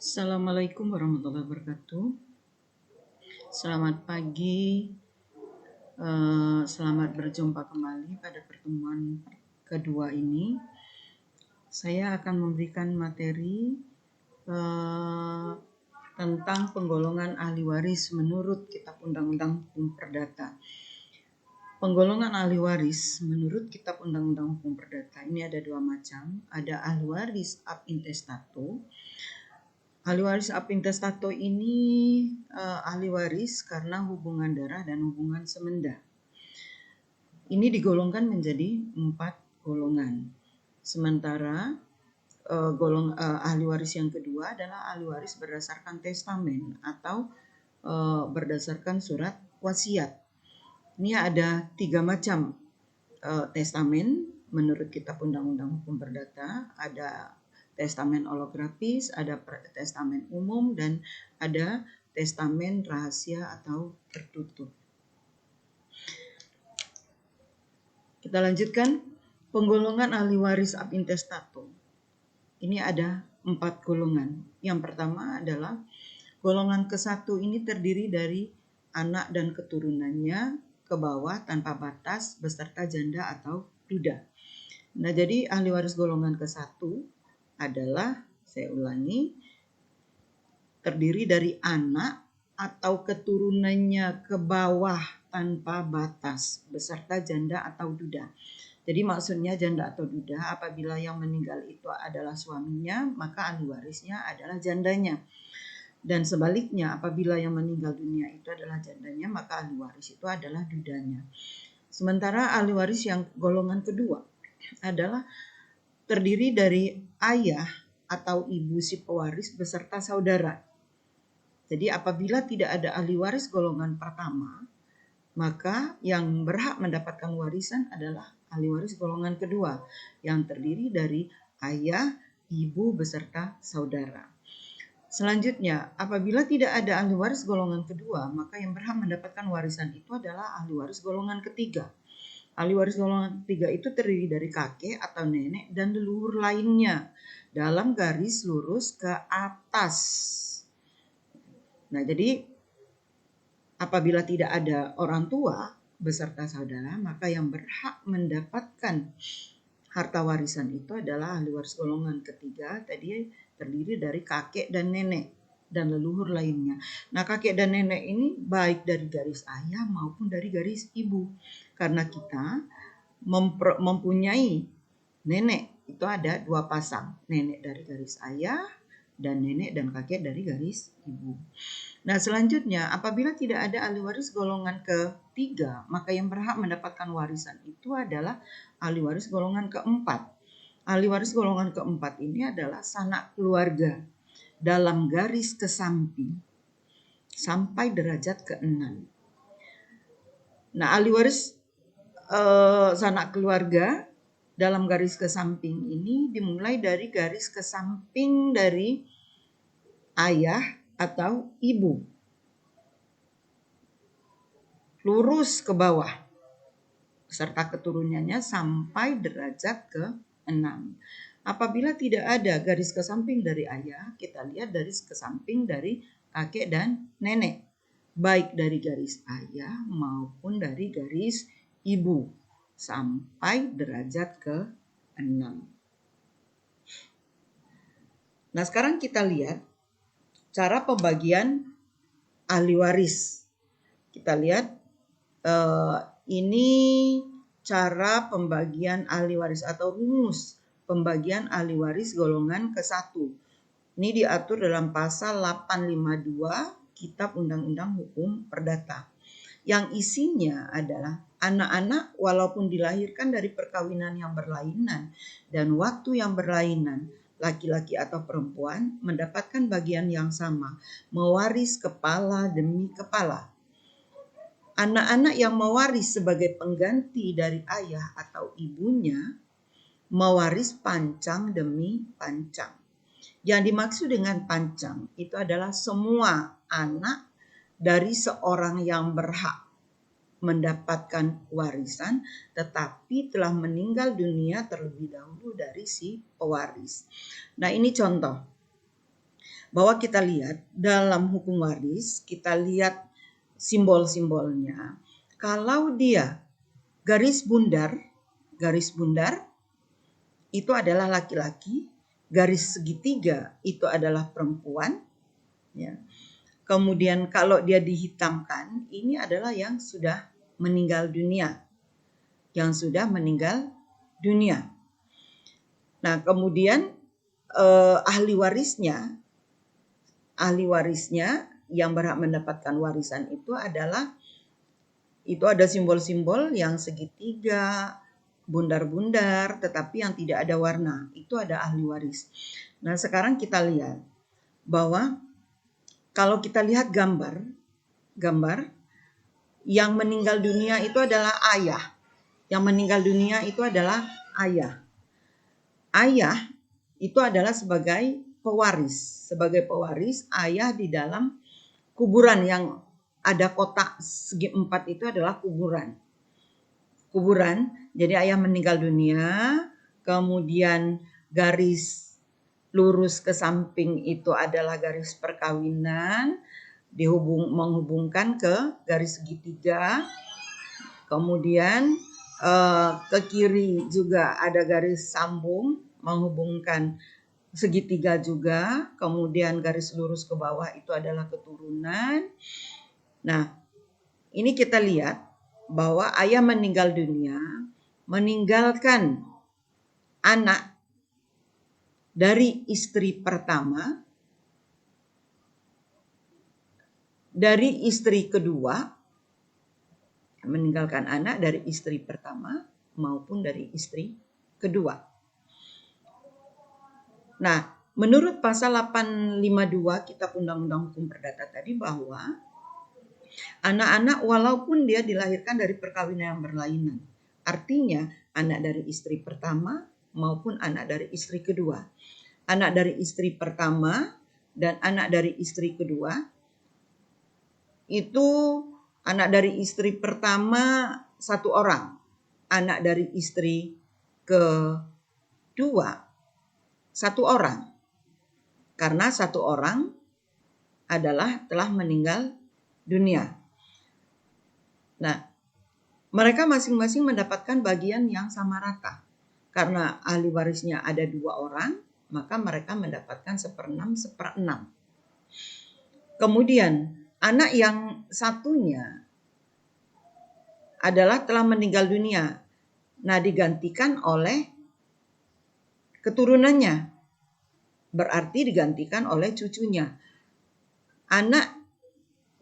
Assalamualaikum warahmatullahi wabarakatuh. Selamat pagi, selamat berjumpa kembali pada pertemuan kedua ini. Saya akan memberikan materi tentang penggolongan ahli waris menurut Kitab Undang-Undang Hukum Perdata. Penggolongan ahli waris menurut Kitab Undang-Undang Hukum Perdata ini ada dua macam. Ada ahli waris ab intestato. Ahli waris ab intestato ini ahli waris karena hubungan darah dan hubungan semenda. Ini digolongkan menjadi 4 golongan. Sementara ahli waris yang kedua adalah ahli waris berdasarkan testamen atau berdasarkan surat wasiat. Ini ada 3 macam testamen menurut Kitab Undang-Undang Hukum Perdata. Ada testamen holografis, ada testamen umum, dan ada testamen rahasia atau tertutup. Kita lanjutkan. Penggolongan ahli waris ab intestato. Ini ada 4 golongan. Yang pertama adalah golongan ke-1 ini terdiri dari anak dan keturunannya ke bawah tanpa batas beserta janda atau duda. Nah, jadi ahli waris golongan ke-1 adalah, saya ulangi, terdiri dari anak atau keturunannya ke bawah tanpa batas beserta janda atau duda. Jadi maksudnya janda atau duda apabila yang meninggal itu adalah suaminya, maka ahli warisnya adalah jandanya. Dan sebaliknya apabila yang meninggal dunia itu adalah jandanya, maka ahli waris itu adalah dudanya. Sementara ahli waris yang golongan kedua adalah terdiri dari ayah atau ibu si pewaris beserta saudara. Jadi apabila tidak ada ahli waris golongan pertama, maka yang berhak mendapatkan warisan adalah ahli waris golongan kedua yang terdiri dari ayah, ibu beserta saudara. Selanjutnya, apabila tidak ada ahli waris golongan kedua, maka yang berhak mendapatkan warisan itu adalah ahli waris golongan ketiga. Ahli waris golongan ketiga itu terdiri dari kakek atau nenek dan leluhur lainnya dalam garis lurus ke atas. Nah, jadi apabila tidak ada orang tua beserta saudara, maka yang berhak mendapatkan harta warisan itu adalah ahli waris golongan ketiga, tadi terdiri dari kakek dan nenek dan leluhur lainnya. Nah, kakek dan nenek ini baik dari garis ayah maupun dari garis ibu. Karena kita mempunyai nenek itu ada 2 pasang, nenek dari garis ayah dan nenek dan kakek dari garis ibu. Nah, selanjutnya apabila tidak ada ahli waris golongan ketiga, maka yang berhak mendapatkan warisan itu adalah ahli waris golongan keempat. Ahli waris golongan keempat ini adalah sanak keluarga dalam garis ke samping sampai derajat ke-6. Nah, ahli waris sanak keluarga dalam garis ke samping ini dimulai dari garis ke samping dari ayah atau ibu, lurus ke bawah serta keturunannya sampai derajat ke-6. Apabila tidak ada garis ke samping dari ayah, kita lihat garis ke samping dari kakek dan nenek, baik dari garis ayah maupun dari garis ibu sampai derajat ke-6. Nah, sekarang kita lihat cara pembagian ahli waris. Kita lihat ini cara pembagian ahli waris atau rumus pembagian ahli waris golongan ke-1. Ini diatur dalam pasal 852 Kitab Undang-Undang Hukum Perdata. Yang isinya adalah anak-anak walaupun dilahirkan dari perkawinan yang berlainan dan waktu yang berlainan, laki-laki atau perempuan mendapatkan bagian yang sama, mewaris kepala demi kepala. Anak-anak yang mewaris sebagai pengganti dari ayah atau ibunya mewaris pancang demi pancang. Yang dimaksud dengan pancang itu adalah semua anak dari seorang yang berhak mendapatkan warisan tetapi telah meninggal dunia terlebih dahulu dari si pewaris. Nah, ini contoh. bahwa kita lihat dalam hukum waris, kita lihat simbol-simbolnya. Kalau dia garis bundar itu adalah laki-laki, garis segitiga itu adalah perempuan, ya. Kemudian kalau dia dihitamkan, ini adalah yang sudah meninggal dunia. Nah, kemudian ahli warisnya yang berhak mendapatkan warisan itu ada simbol-simbol yang segitiga, bundar-bundar, tetapi yang tidak ada warna. Itu ada ahli waris. Nah, sekarang kita lihat bahwa kalau kita lihat gambar yang meninggal dunia itu adalah ayah. Ayah itu adalah sebagai pewaris. Ayah di dalam kuburan yang ada kotak segi 4 itu adalah kuburan. Jadi ayah meninggal dunia, kemudian garis lurus ke samping itu adalah garis perkawinan, menghubungkan ke garis segitiga. Kemudian ke kiri juga ada garis sambung menghubungkan segitiga juga. Kemudian garis lurus ke bawah itu adalah keturunan. Nah, ini kita lihat bahwa ayah meninggal dunia, meninggalkan anak dari istri pertama, dari istri kedua, meninggalkan anak dari istri pertama maupun dari istri kedua. Nah, menurut pasal 852 Kitab Undang-Undang Hukum Perdata tadi bahwa anak-anak walaupun dia dilahirkan dari perkawinan yang berlainan, artinya anak dari istri pertama maupun anak dari istri kedua. Anak dari istri pertama dan anak dari istri kedua itu anak dari istri pertama 1 orang, anak dari istri kedua 1 orang, karena 1 orang adalah telah meninggal dunia. Nah, mereka masing-masing mendapatkan bagian yang sama rata. Karena ahli warisnya ada 2 orang, maka mereka mendapatkan 1/6. Kemudian anak yang satunya adalah telah meninggal dunia. Nah, digantikan oleh keturunannya. Berarti digantikan oleh cucunya. Anak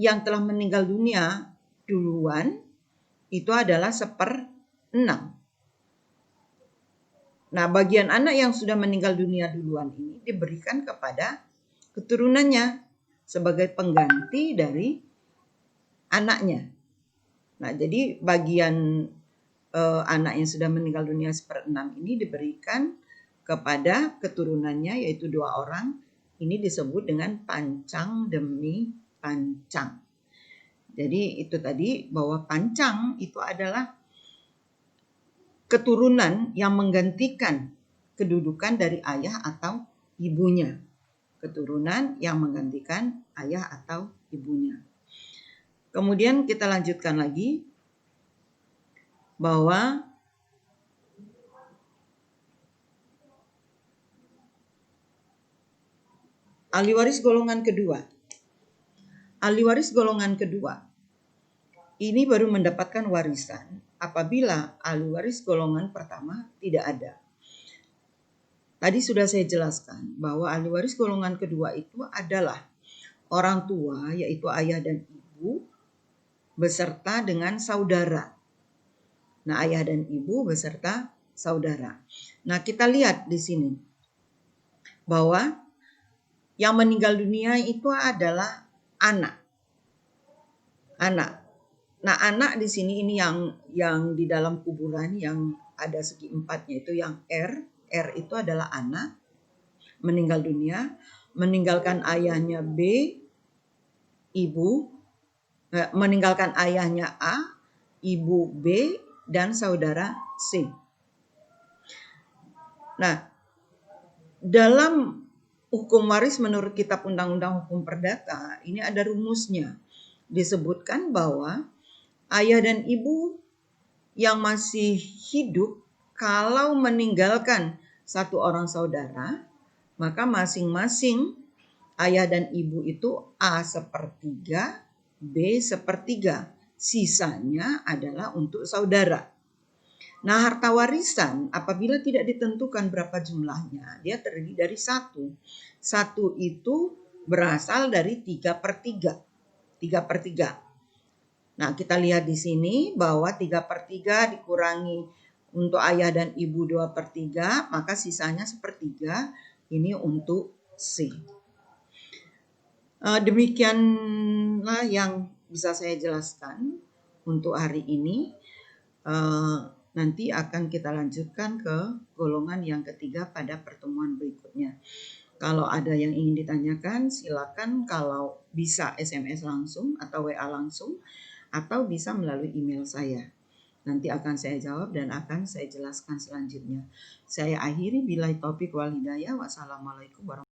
yang telah meninggal dunia duluan itu adalah 1/6. Nah, bagian anak yang sudah meninggal dunia duluan ini diberikan kepada keturunannya sebagai pengganti dari anaknya. Nah, jadi bagian anak yang sudah meninggal dunia 1/6 ini diberikan kepada keturunannya, yaitu 2 orang. Ini disebut dengan pancang demi pancang. Jadi itu tadi bahwa pancang itu adalah keturunan yang menggantikan kedudukan dari ayah atau ibunya. Keturunan yang menggantikan ayah atau ibunya. Kemudian kita lanjutkan lagi bahwa ahli waris golongan kedua. Ahli waris golongan kedua ini baru mendapatkan warisan apabila ahli waris golongan pertama tidak ada. Tadi sudah saya jelaskan bahwa ahli waris golongan kedua itu adalah orang tua, yaitu ayah dan ibu, beserta dengan saudara. Nah, ayah dan ibu beserta saudara. Nah, kita lihat di sini bahwa yang meninggal dunia itu adalah anak. Nah, anak di sini ini yang di dalam kuburan yang ada segi 4-nya itu yang R itu adalah anak meninggal dunia, meninggalkan ayahnya B, ibu, meninggalkan ayahnya A, ibu B, dan saudara C. Nah, dalam hukum waris menurut Kitab Undang-Undang Hukum Perdata ini ada rumusnya. Disebutkan bahwa ayah dan ibu yang masih hidup kalau meninggalkan satu orang saudara, maka masing-masing ayah dan ibu itu A/3, B/3. Sisanya adalah untuk saudara. Nah, harta warisan apabila tidak ditentukan berapa jumlahnya, dia terdiri dari satu. Satu itu berasal dari 3/3. 3/3. Nah, kita lihat di sini bahwa 3/3 dikurangi untuk ayah dan ibu 2/3, maka sisanya 1/3 ini untuk C. Demikianlah yang bisa saya jelaskan untuk hari ini. Nanti akan kita lanjutkan ke golongan yang ketiga pada pertemuan berikutnya. Kalau ada yang ingin ditanyakan, silakan, kalau bisa SMS langsung atau WA langsung, atau bisa melalui email saya. Nanti akan saya jawab dan akan saya jelaskan selanjutnya. Saya akhiri, billahi taufik wal hidayah. Wassalamualaikum warahmatullahi wabarakatuh.